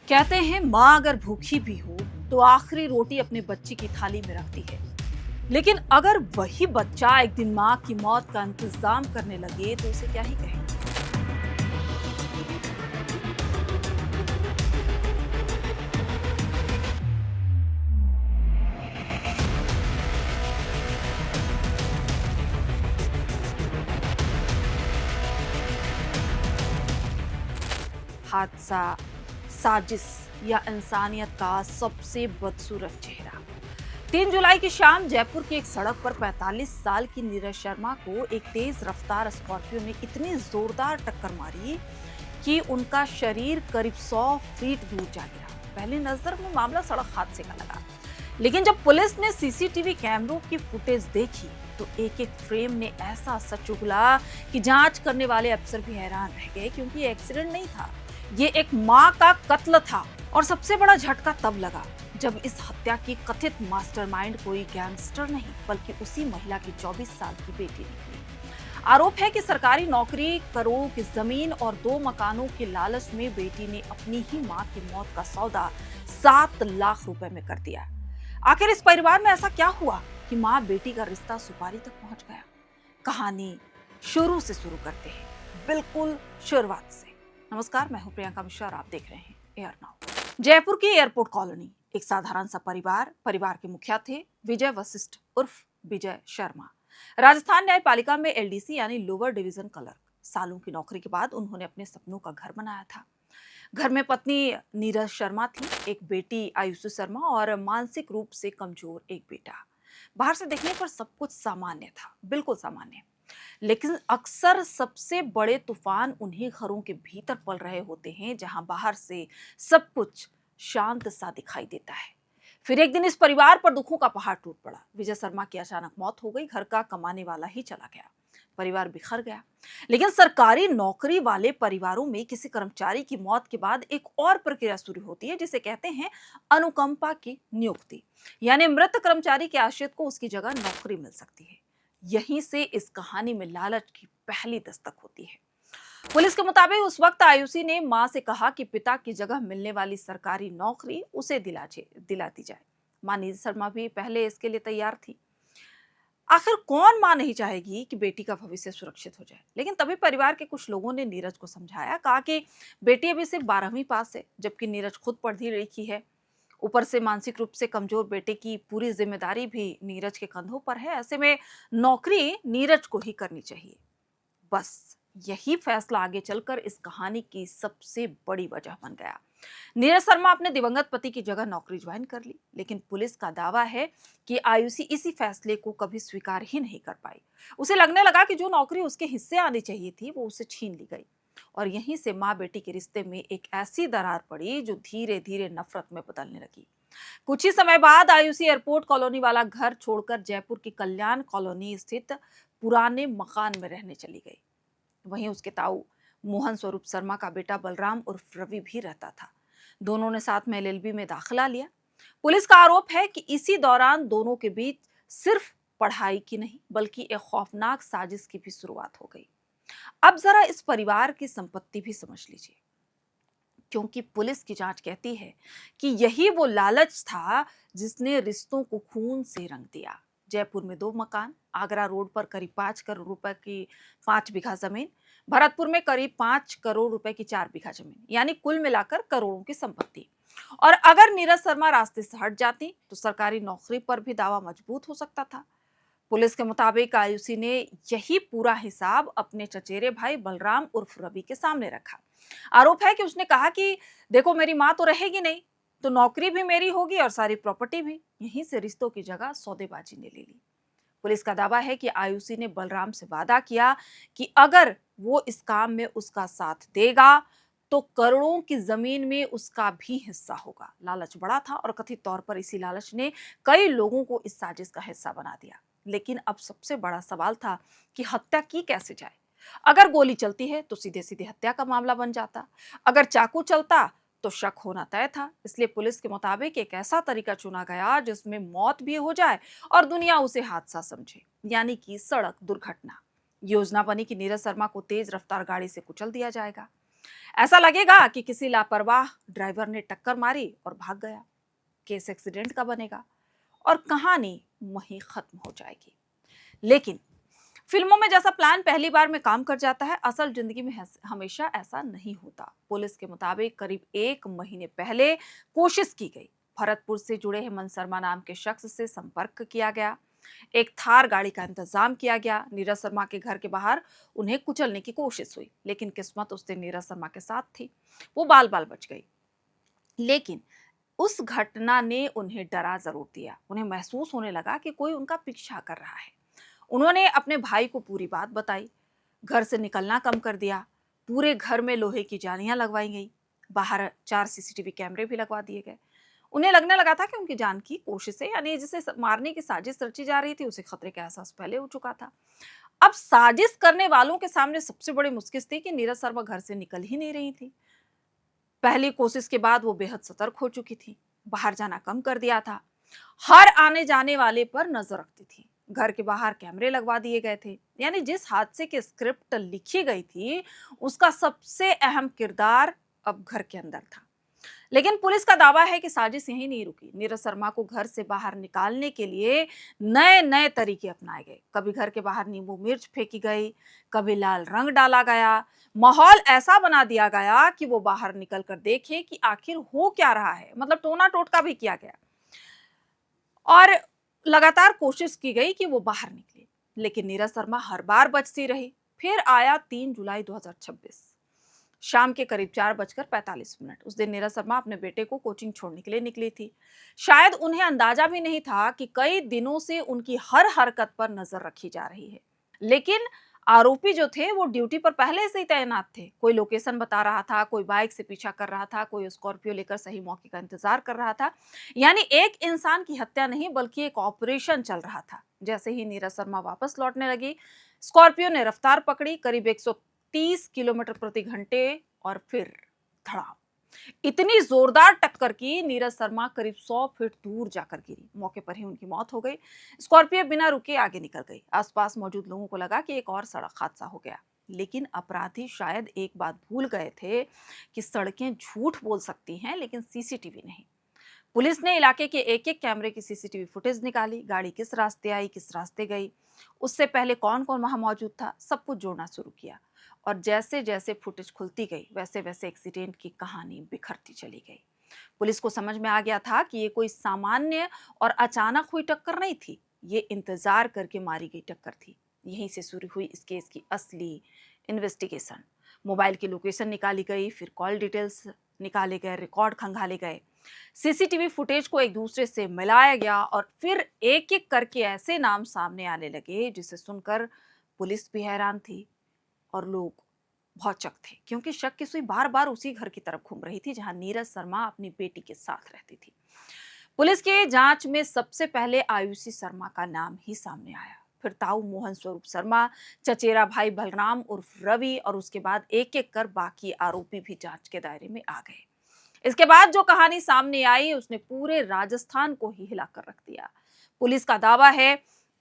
कहते हैं माँ अगर भूखी भी हो तो आखिरी रोटी अपने बच्चे की थाली में रखती है। लेकिन अगर वही बच्चा एक दिन माँ की मौत का इंतजाम करने लगे तो उसे क्या ही कहें। हादसा, साजिश या इंसानियत का सबसे बदसूरत चेहरा। 3 जुलाई की शाम जयपुर की एक सड़क पर 45 साल की नीरज शर्मा को एक तेज रफ्तार स्कॉर्पियो ने इतनी जोरदार टक्कर मारी कि उनका शरीर करीब 100 फीट दूर जा गिरा। पहली नजर में मामला सड़क हादसे का लगा, लेकिन जब पुलिस ने सीसीटीवी कैमरों की फुटेज देखी तो एक एक फ्रेम ने ऐसा सच उगला कि जांच करने वाले अफसर भी हैरान रह गए, क्योंकि ये एक्सीडेंट नहीं था, ये एक मां का कत्ल था। और सबसे बड़ा झटका तब लगा जब इस हत्या की कथित मास्टरमाइंड कोई गैंगस्टर नहीं बल्कि उसी महिला की 24 साल की बेटी निकली। आरोप है कि सरकारी नौकरी, करोड़ों की जमीन और 2 मकानों के लालच में बेटी ने अपनी ही मां की मौत का सौदा 7 लाख रुपए में कर दिया। आखिर इस परिवार में ऐसा क्या हुआ कि मां बेटी का रिश्ता सुपारी तक पहुंच गया। कहानी शुरू से शुरू करते हैं, बिल्कुल शुरुआत से। नमस्कार, मैं हूं प्रियंका मिश्रा और आप देख रहे हैं एयर नाउ। जयपुर की एयरपोर्ट कॉलोनी, एक साधारण सा परिवार के मुखिया थे विजय वशिष्ठ उर्फ विजय शर्मा। राजस्थान न्यायपालिका में एलडीसी यानी लोअर डिवीजन क्लर्क। सालों की नौकरी के बाद उन्होंने अपने सपनों का घर बनाया था। घर में पत्नी नीरज शर्मा थी, एक बेटी आयुषी शर्मा और मानसिक रूप से कमजोर एक बेटा। बाहर से देखने पर सब कुछ सामान्य था, बिल्कुल सामान्य। लेकिन अक्सर सबसे बड़े तूफान उन्हीं घरों के भीतर पल रहे होते हैं जहां बाहर से सब कुछ शांत सा दिखाई देता है। फिर एक दिन इस परिवार पर दुखों का पहाड़ टूट पड़ा। विजय शर्मा की अचानक मौत हो गई, घर का कमाने वाला ही चला गया, परिवार बिखर गया। लेकिन सरकारी नौकरी वाले परिवारों में किसी कर्मचारी की मौत के बाद एक और प्रक्रिया शुरू होती है, जिसे कहते हैं अनुकंपा की नियुक्ति। यानी मृत कर्मचारी के आश्रित को उसकी जगह नौकरी मिल सकती है। यहीं से इस कहानी में लालच की पहली दस्तक होती है। पुलिस के मुताबिक उस वक्त आयुषी ने मां से कहा कि पिता की जगह मिलने वाली सरकारी नौकरी उसे दिला दी जाए। मां नीरज शर्मा भी पहले इसके लिए तैयार थी। आखिर कौन मां नहीं चाहेगी कि बेटी का भविष्य सुरक्षित हो जाए। लेकिन तभी परिवार के कुछ लोगों ने नीरज को समझाया, कहा कि बेटी अभी सिर्फ 12वीं पास है, जबकि नीरज खुद पढ़ी लिखी है। ऊपर से मानसिक रूप से कमजोर बेटे की पूरी जिम्मेदारी भी नीरज के कंधों पर है। ऐसे में नौकरी नीरज को ही करनी चाहिए। बस यही फैसला आगे चलकर इस कहानी की सबसे बड़ी वजह बन गया। नीरज शर्मा अपने दिवंगत पति की जगह नौकरी ज्वाइन कर ली, लेकिन पुलिस का दावा है कि आयुषी इसी फैसले को कभी स्वीकार ही नहीं कर पाई। उसे लगने लगा कि जो नौकरी उसके हिस्से आनी चाहिए थी वो उसे छीन ली गई। और यहीं से माँ बेटी के रिश्ते में एक ऐसी दरार पड़ी जो धीरे धीरे नफरत में बदलने लगी। कुछ ही समय बाद आयुषी एयरपोर्ट कॉलोनी वाला घर छोड़कर जयपुर की कल्याण कॉलोनी स्थित पुराने मकान में रहने चली गई। वहीं उसके ताऊ मोहन स्वरूप शर्मा का बेटा बलराम उर्फ रवि भी रहता था। दोनों ने साथ में एलएलबी में दाखिला लिया। पुलिस का आरोप है कि इसी दौरान दोनों के बीच सिर्फ पढ़ाई की नहीं बल्कि एक खौफनाक साजिश की भी शुरुआत हो गई। अब जरा इस परिवार की संपत्ति भी समझ लीजिए, क्योंकि पुलिस की जांच कहती है कि यही वो लालच था जिसने रिश्तों को खून से रंग दिया। जयपुर में 2 मकान, आगरा रोड पर करीब 5 करोड़ रुपए की 5 बीघा जमीन, भरतपुर में करीब 5 करोड़ रुपए की 4 बीघा जमीन, यानी कुल मिलाकर करोड़ों की संपत्ति। और अगर नीरज शर्मा रास्ते से हट जाती तो सरकारी नौकरी पर भी दावा मजबूत हो सकता था। पुलिस के मुताबिक आयुषी ने यही पूरा हिसाब अपने चचेरे भाई बलराम उर्फ रवि के सामने रखा। आरोप है कि उसने कहा कि देखो, मेरी मां तो रहेगी नहीं, तो नौकरी भी मेरी होगी और सारी प्रॉपर्टी भी। यहीं से रिश्तों की जगह सौदेबाजी ने ले ली। पुलिस का दावा है कि आयुषी ने बलराम से वादा किया कि अगर वो इस काम में उसका साथ देगा तो करोड़ों की जमीन में उसका भी हिस्सा होगा। लालच बड़ा था और कथित तौर पर इसी लालच ने कई लोगों को इस साजिश का हिस्सा बना दिया। लेकिन अब सबसे बड़ा सवाल था कि हत्या की कैसे जाए। अगर गोली चलती है तो सीधे सीधे हत्या का मामला बन जाता, अगर चाकू चलता तो शक होना तय था। इसलिए पुलिस के मुताबिक एक ऐसा तरीका चुना गया जिसमें मौत भी हो जाए और दुनिया उसे हादसा समझे, यानी कि सड़क दुर्घटना। योजना बनी कि नीरज शर्मा को तेज रफ्तार गाड़ी से कुचल दिया जाएगा। ऐसा लगेगा कि किसी लापरवाह ड्राइवर ने टक्कर मारी और भाग गया। केस एक्सीडेंट का बनेगा और कहानी वहीं खत्म हो जाएगी। लेकिन फिल्मों में जैसा प्लान पहली बार में काम कर जाता है, असल जिंदगी में हमेशा ऐसा नहीं होता। पुलिस के मुताबिक करीब 1 महीने पहले कोशिश की गई। भरतपुर से जुड़े हेमंत शर्मा नाम के शख्स से संपर्क किया गया। एक थार गाड़ी का इंतजाम किया गया। नीरज शर्मा के घर के बाहर उन्हें कुचलने की कोशिश हुई, लेकिन किस्मत उस दिन नीरज शर्मा के साथ थी। वो बाल बाल बच गई। लेकिन उस घटना ने उन्हें डरा जरूर दिया। उन्हें महसूस होने लगा कि कोई उनका पीछा कर रहा है। उन्होंने अपने भाई को पूरी बात बताई। घर से निकलना कम कर दिया। पूरे घर में लोहे की जालियां लगवाई गई। बाहर 4 सीसीटीवी कैमरे भी लगवा दिए गए। उन्हें लगने लगा था कि उनकी जान की कोशिश है, यानी जिसे मारने की साजिश रची जा रही थी, उसे खतरे का एहसास पहले हो चुका था। अब साजिश करने वालों के सामने सबसे बड़ी मुश्किल थी कि नीरज शर्मा घर से निकल ही नहीं रही थी। पहली कोशिश के बाद वो बेहद सतर्क हो चुकी थी। बाहर जाना कम कर दिया था। हर आने जाने वाले पर नजर रखती थी। घर के बाहर कैमरे लगवा दिए गए थे। यानी जिस हादसे की स्क्रिप्ट लिखी गई थी, उसका सबसे अहम किरदार अब घर के अंदर था। लेकिन पुलिस का दावा है कि साजिश यहीं नहीं रुकी। नीरज शर्मा को घर से बाहर निकालने के लिए नए नए तरीके अपनाए गए। कभी घर के बाहर नींबू मिर्च फेंकी गई, कभी लाल रंग डाला गया। माहौल ऐसा बना दिया गया कि वो बाहर निकल कर देखे कि आखिर हो क्या रहा है। मतलब टोना टोटका भी किया गया और लगातार कोशिश की गई कि वो बाहर निकले, लेकिन नीरज शर्मा हर बार बचती रही। फिर आया 3 जुलाई 2026। शाम के करीब 4:45। उस दिन नीरज शर्मा अपने बेटे को कोचिंग छोड़ने के लिए निकली थी। शायद उन्हें अंदाजा भी नहीं था कि कई दिनों से उनकी हर हरकत पर नजर रखी जा रही है। लेकिन आरोपी जो थे वो ड्यूटी पर पहले से ही तैनात थे। कोई लोकेशन बता रहा था, कोई बाइक से पीछा कर रहा था, कोई स्कॉर्पियो लेकर सही मौके का इंतजार कर रहा था। यानी एक इंसान की हत्या नहीं, बल्कि एक ऑपरेशन चल रहा था। जैसे ही नीरज शर्मा वापस लौटने लगी, स्कॉर्पियो ने रफ्तार पकड़ी, करीब 130 किलोमीटर प्रति घंटे, और फिर धड़ाम। इतनी जोरदार टक्कर की, नीरज शर्मा करीब 100 फीट दूर जाकर गिरी। मौके पर ही उनकी मौत हो गई। स्कॉर्पियो बिना रुके आगे निकल गई। आसपास मौजूद लोगों को लगा कि एक और सड़क हादसा हो गया। लेकिन अपराधी शायद एक बात भूल गए थे कि सड़कें झूठ बोल सकती हैं, लेकिन सीसीटीवी नहीं। पुलिस ने इलाके के एक एक कैमरे की सीसीटीवी फुटेज निकाली। गाड़ी किस रास्ते आई, किस रास्ते गई, उससे पहले कौन कौन वहां मौजूद था, सब कुछ जोड़ना शुरू किया। और जैसे जैसे फुटेज खुलती गई, वैसे वैसे एक्सीडेंट की कहानी बिखरती चली गई। पुलिस को समझ में आ गया था कि ये कोई सामान्य और अचानक हुई टक्कर नहीं थी, ये इंतजार करके मारी गई टक्कर थी। यहीं से शुरू हुई इस केस की असली इन्वेस्टिगेशन। मोबाइल की लोकेशन निकाली गई, फिर कॉल डिटेल्स निकाले गए, रिकॉर्ड खंगाले गए, सीसीटीवी फुटेज को एक दूसरे से मिलाया गया, और फिर एक एक करके ऐसे नाम सामने आने लगे जिसे सुनकर पुलिस भी हैरान थी और लोग बहुत शक थे, क्योंकि शक की सुई बार बार उसी घर की तरफ घूम रही थी जहां नीरज शर्मा अपनी बेटी के साथ रहती थी। पुलिस के जांच में सबसे पहले आयुषी शर्मा का नाम ही सामने आया, फिर ताऊ मोहन स्वरूप शर्मा, चचेरा भाई बलराम उर्फ रवि, और उसके बाद एक एक कर बाकी आरोपी भी जांच के दायरे में आ गए। इसके बाद जो कहानी सामने आई, उसने पूरे राजस्थान को ही हिलाकर रख दिया। पुलिस का दावा है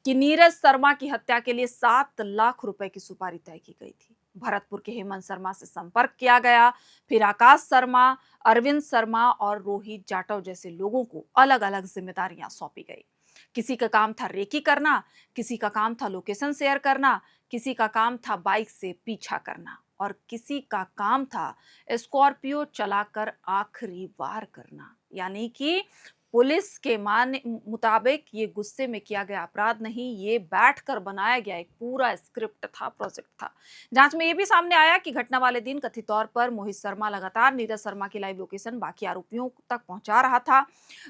कि नीरज शर्मा की हत्या के लिए 7 लाख रुपए की सुपारी तय की गई थी। भरतपुर के हेमंत शर्मा से संपर्क किया गया, फिर आकाश शर्मा, अरविंद शर्मा और रोहित जाटव जैसे लोगों को अलग अलग जिम्मेदारियां सौंपी गई। किसी का काम था रेकी करना, किसी का काम था लोकेशन शेयर करना, किसी का काम था बाइक से पीछा करना, और किसी का काम था स्कॉर्पियो चलाकर आखिरी वार करना। यानी कि पुलिस के मुताबिक ये गुस्से में किया गया अपराध नहीं, ये बैठकर बनाया गया एक पूरा स्क्रिप्ट था, प्रोजेक्ट था। जांच में ये भी सामने आया कि घटना वाले दिन कथित तौर पर मोहित शर्मा लगातार नीरज शर्मा की लाइव लोकेशन बाकी आरोपियों तक पहुंचा रहा था।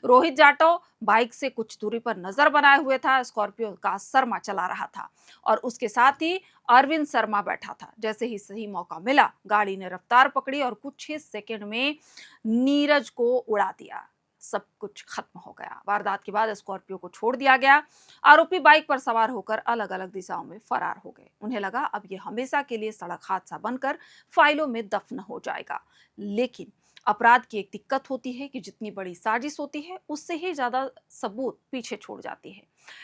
रोहित जाटव बाइक से कुछ दूरी पर नजर बनाए हुए था। स्कॉर्पियो का शर्मा चला रहा था और उसके साथ ही अरविंद शर्मा बैठा था। जैसे ही सही मौका मिला, गाड़ी ने रफ्तार पकड़ी और कुछ ही सेकंड में नीरज को उड़ा दिया। सब कुछ खत्म हो गया। वारदात के बाद स्कॉर्पियो को छोड़ दिया गया। आरोपी बाइक पर सवार होकर अलग अलग दिशाओं में फरार हो गए। उन्हें लगा अब ये हमेशा के लिए सड़क हादसा बनकर फाइलों में दफन हो जाएगा। लेकिन अपराध की एक दिक्कत होती है कि जितनी बड़ी साजिश होती है, उससे ही ज्यादा सबूत पीछे छोड़ जाती है।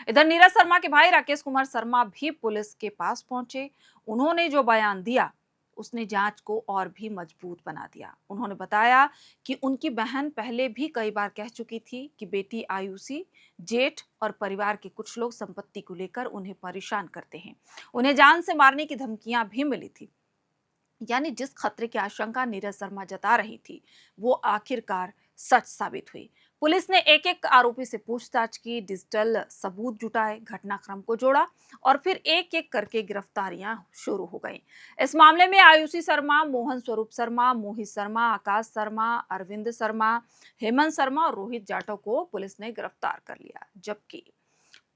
इधर नीरज शर्मा के भाई राकेश कुमार शर्मा भी पुलिस के पास पहुंचे। उन्होंने जो बयान दिया, उसने जांच को और भी मजबूत बना दिया। उन्होंने बताया कि उनकी बहन पहले भी कई बार कह चुकी थी कि बेटी आयुषी, जेठ और परिवार के कुछ लोग संपत्ति को लेकर उन्हें परेशान करते हैं। उन्हें जान से मारने की धमकियां भी मिली थी। यानी जिस खतरे की आशंका नीरज शर्मा जता रही थी वो आखिरकार सच साबित हुई। पुलिस ने एक एक आरोपी से पूछताछ की, डिजिटल सबूत जुटाए, घटनाक्रम को जोड़ा और फिर एक एक करके गिरफ्तारियां शुरू हो गईं। इस मामले में आयुषी शर्मा, मोहन स्वरूप शर्मा, मोहित शर्मा, आकाश शर्मा, अरविंद शर्मा, हेमंत शर्मा और रोहित जाटव को पुलिस ने गिरफ्तार कर लिया। जबकि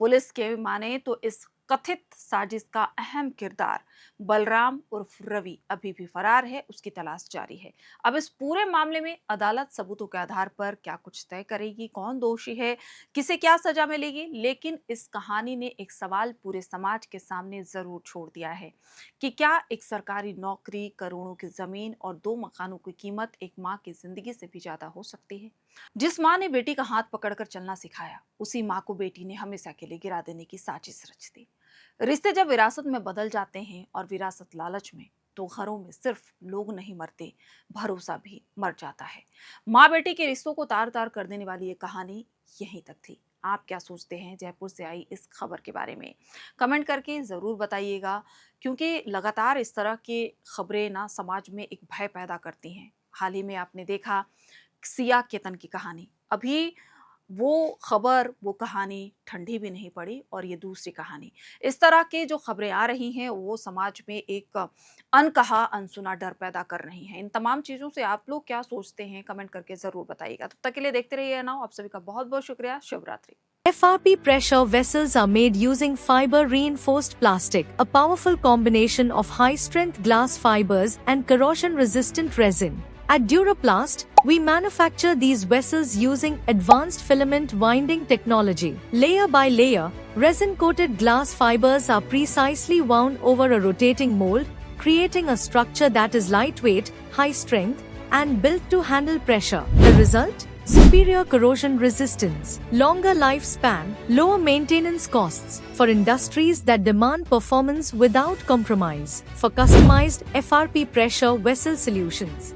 पुलिस के माने तो इस कथित साजिश का अहम किरदार बलराम उर्फ रवि अभी भी फरार है, उसकी तलाश जारी है। अब इस पूरे मामले में अदालत सबूतों के आधार पर क्या कुछ तय करेगी, कौन दोषी है, किसे क्या सजा मिलेगी, लेकिन इस कहानी ने एक सवाल पूरे समाज के सामने जरूर छोड़ दिया है कि क्या एक सरकारी नौकरी, करोड़ों की जमीन और 2 मकानों की कीमत एक माँ की जिंदगी से भी ज्यादा हो सकती है। जिस माँ ने बेटी का हाथ पकड़कर चलना सिखाया, उसी माँ को बेटी ने हमेशा के लिए गिरा देने की साजिश रच दी। रिश्ते जब विरासत में बदल जाते हैं और विरासत लालच में, तो घरों में सिर्फ लोग नहीं मरते, भरोसा भी मर जाता है। माँ बेटी के रिश्तों को तार तार कर देने वाली ये कहानी यहीं तक थी। आप क्या सोचते हैं जयपुर से आई इस खबर के बारे में? कमेंट करके जरूर बताइएगा, क्योंकि लगातार इस तरह की खबरें ना समाज में एक भय पैदा करती हैं। हाल ही में आपने देखा सिया केतन की कहानी, अभी वो खबर, वो कहानी ठंडी भी नहीं पड़ी और ये दूसरी कहानी। इस तरह के जो खबरें आ रही हैं वो समाज में एक अनकहा अनसुना डर पैदा कर रही हैं। इन तमाम चीजों से आप लोग क्या सोचते हैं, कमेंट करके जरूर बताइएगा। तब तक के लिए देखते रहिए नाउ। आप सभी का बहुत बहुत शुक्रिया। शुभ रात्रि। FRP pressure vessels are made using fiber reinforced plastic, a powerful combination of high strength glass fibers and corrosion resistant resin. At Duraplast, we manufacture these vessels using advanced filament winding technology. Layer by layer, resin-coated glass fibers are precisely wound over a rotating mold, creating a structure that is lightweight, high strength, and built to handle pressure. The result? Superior corrosion resistance, longer lifespan, lower maintenance costs for industries that demand performance without compromise. For customized FRP pressure vessel solutions,